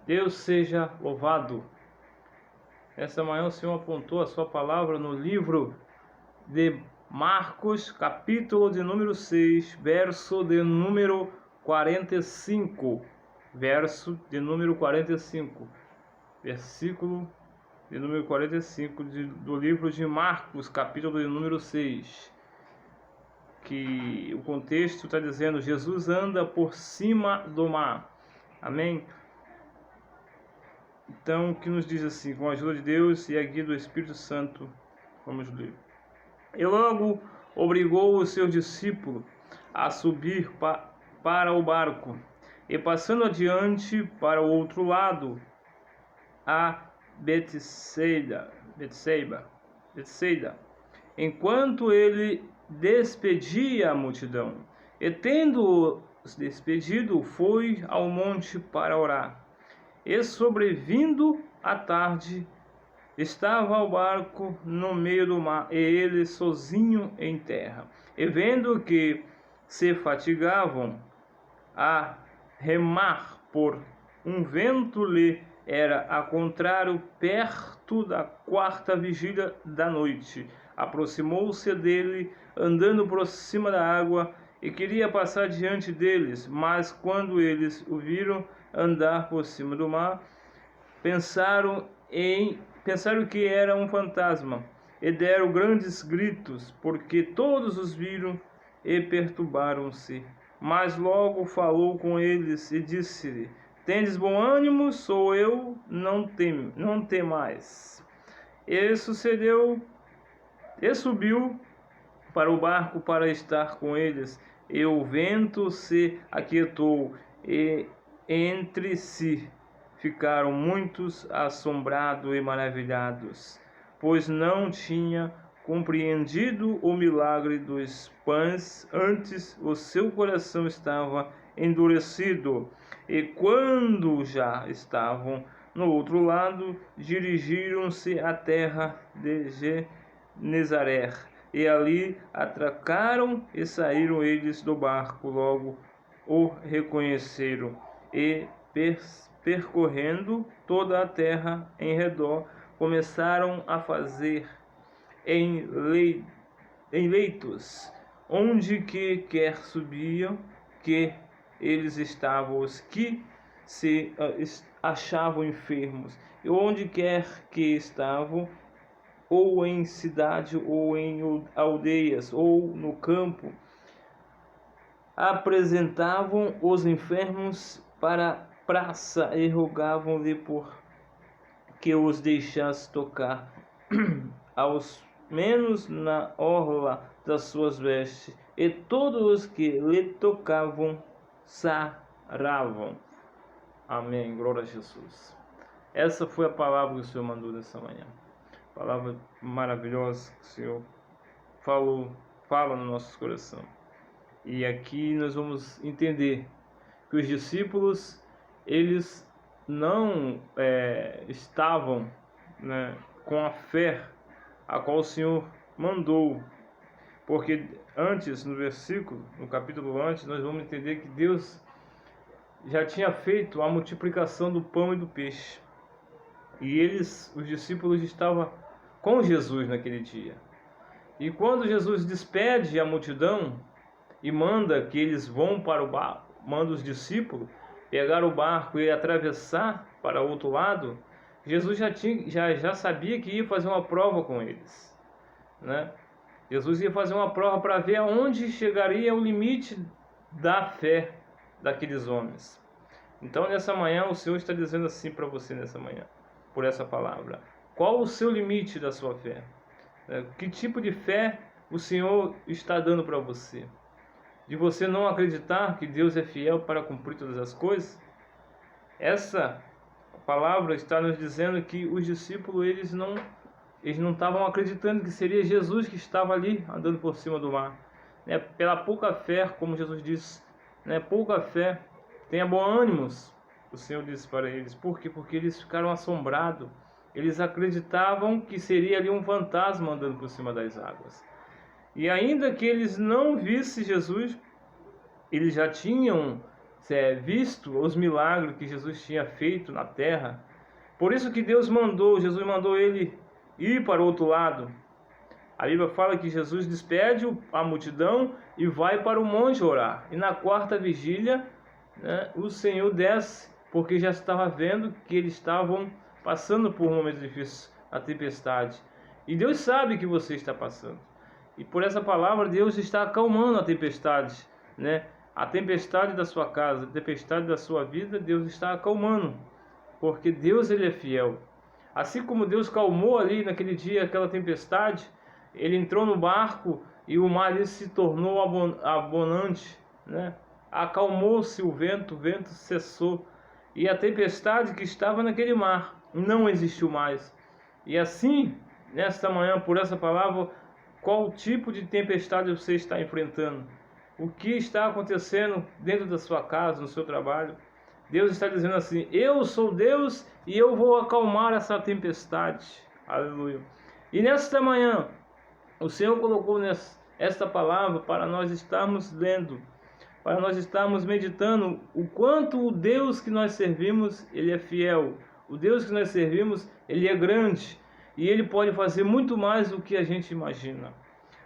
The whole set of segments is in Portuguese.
Deus seja louvado. Essa manhã o Senhor apontou a sua palavra no livro de Marcos, capítulo de número 6, verso de número 45. Verso de número 45. Versículo de número 45 do livro de Marcos, capítulo de número 6. Que o contexto está dizendo: Jesus anda por cima do mar. Amém? Então, o que nos diz assim, com a ajuda de Deus e a guia do Espírito Santo, vamos ler. E logo obrigou os seus discípulos a subir para o barco, e passando adiante para o outro lado, a Betsaida, enquanto ele despedia a multidão. E tendo-os despedido, foi ao monte para orar. E sobrevindo a tarde, estava o barco no meio do mar, e ele sozinho em terra. E vendo que se fatigavam a remar, por um vento lhe era a contrário, perto da quarta vigília da noite, aproximou-se dele, andando por cima da água, e queria passar diante deles. Mas quando eles o viram andar por cima do mar, pensaram que era um fantasma, e deram grandes gritos, porque todos os viram, e perturbaram-se. Mas logo falou com eles e disse-lhe: Tendes bom ânimo, sou eu, não temais. E subiu para o barco para estar com eles, e o vento se aquietou, e entre si ficaram muitos assombrados e maravilhados, pois não tinha compreendido o milagre dos pães, antes o seu coração estava endurecido. E quando já estavam no outro lado, dirigiram-se à terra de Genezaré, e ali atracaram, e saíram eles do barco. Logo o reconheceram, e percorrendo toda a terra em redor, começaram a fazer em leitos, onde quer subiam, que eles estavam, os que se achavam enfermos, e onde quer que estavam, ou em cidade, ou em aldeias, ou no campo, apresentavam os enfermos para a praça, e rogavam-lhe por que os deixasse tocar aos menos na orla das suas vestes, e todos os que lhe tocavam saravam. Amém. Glória a Jesus. Essa foi a palavra que o Senhor mandou nessa manhã. Palavra maravilhosa que o Senhor fala no nosso coração. E aqui nós vamos entender que os discípulos, eles não estavam, com a fé a qual o Senhor mandou. Porque antes, no capítulo antes, nós vamos entender que Deus já tinha feito a multiplicação do pão e do peixe. E os discípulos, estavam com Jesus naquele dia. E quando Jesus despede a multidão e manda que eles vão para o barco, manda os discípulos pegar o barco e atravessar para o outro lado, Jesus já sabia que ia fazer uma prova com eles, Jesus ia fazer uma prova para ver aonde chegaria o limite da fé daqueles homens. Então, nessa manhã, o Senhor está dizendo assim para você nessa manhã, por essa palavra: qual o seu limite da sua fé? Que tipo de fé o Senhor está dando para você? De você não acreditar que Deus é fiel para cumprir todas as coisas? Essa palavra está nos dizendo que os discípulos, eles não estavam acreditando que seria Jesus que estava ali andando por cima do mar. Pela pouca fé, como Jesus disse, pouca fé, tenha bom ânimo, o Senhor disse para eles. Por quê? Porque eles ficaram assombrados. Eles acreditavam que seria ali um fantasma andando por cima das águas. E ainda que eles não vissem Jesus, eles já tinham visto os milagres que Jesus tinha feito na terra. Por isso que Jesus mandou ele ir para o outro lado. A Bíblia fala que Jesus despede a multidão e vai para o monte orar. E na quarta vigília, né, o Senhor desce, porque já estava vendo que eles estavam passando por um momento difícil, a tempestade. E Deus sabe que você está passando. E por essa palavra, Deus está acalmando a tempestade, né? A tempestade da sua casa, a tempestade da sua vida, Deus está acalmando. Porque Deus, Ele é fiel. Assim como Deus calmou ali naquele dia aquela tempestade, Ele entrou no barco e o mar ali se tornou abundante, né? Acalmou-se o vento cessou. E a tempestade que estava naquele mar não existiu mais. E assim, nesta manhã, por essa palavra, qual tipo de tempestade você está enfrentando? O que está acontecendo dentro da sua casa, no seu trabalho? Deus está dizendo assim: eu sou Deus e eu vou acalmar essa tempestade. Aleluia. E nesta manhã, o Senhor colocou esta palavra para nós estarmos lendo, para nós estarmos meditando o quanto o Deus que nós servimos, Ele é fiel. O Deus que nós servimos, Ele é grande e Ele pode fazer muito mais do que a gente imagina.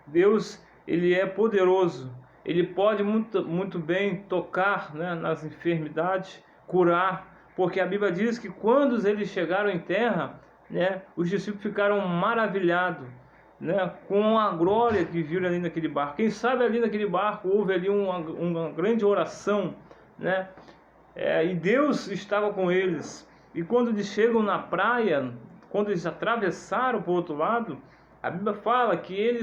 Deus, Ele é poderoso. Ele pode muito bem tocar, né, nas enfermidades, curar, porque a Bíblia diz que quando eles chegaram em terra, né, os discípulos ficaram maravilhados, né, com a glória que viram ali naquele barco. Quem sabe ali naquele barco houve ali uma grande oração, né, e Deus estava com eles. E quando eles chegam na praia, quando eles atravessaram para o outro lado, a Bíblia fala que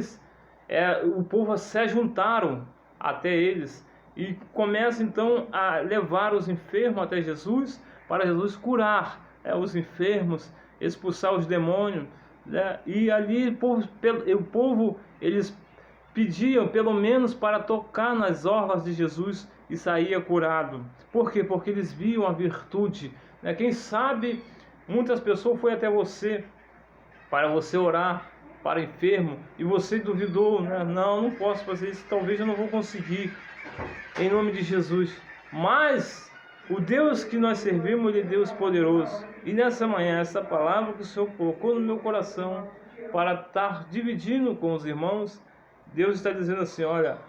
o povo se juntaram até eles e começa então a levar os enfermos até Jesus, para Jesus curar os enfermos, expulsar os demônios, né? E ali o povo eles pediam pelo menos para tocar nas orlas de Jesus e saía curado. Por quê? Porque eles viam a virtude, né? Quem sabe muitas pessoas foi até você para você orar para enfermo, e você duvidou, né? Não posso fazer isso, talvez eu não vou conseguir, em nome de Jesus. Mas o Deus que nós servimos, Ele é Deus poderoso. E nessa manhã, essa palavra que o Senhor colocou no meu coração, para estar dividindo com os irmãos, Deus está dizendo assim: olha,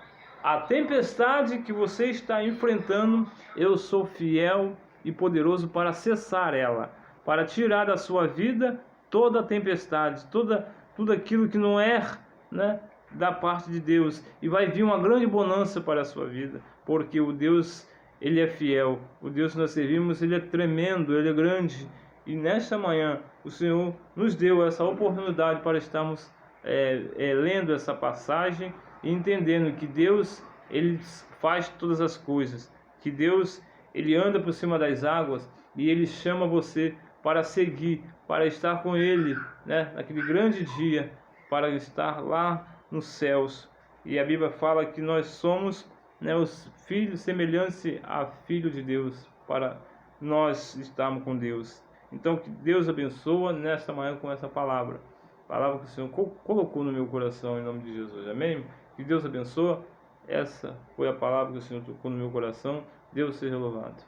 a tempestade que você está enfrentando, eu sou fiel e poderoso para cessar ela, para tirar da sua vida toda a tempestade, tudo aquilo que não é, né, da parte de Deus, e vai vir uma grande bonança para a sua vida, porque o Deus, Ele é fiel, o Deus que nós servimos, Ele é tremendo, Ele é grande. E nesta manhã o Senhor nos deu essa oportunidade para estarmos lendo essa passagem e entendendo que Deus, Ele faz todas as coisas, que Deus, Ele anda por cima das águas e Ele chama você para seguir, para estar com Ele, né, naquele grande dia, para estar lá nos céus. E a Bíblia fala que nós somos, né, os filhos semelhantes a filho de Deus, para nós estarmos com Deus. Então que Deus abençoe nesta manhã com essa palavra que o Senhor colocou no meu coração, em nome de Jesus, amém? Que Deus abençoe. Essa foi a palavra que o Senhor tocou no meu coração. Deus seja louvado.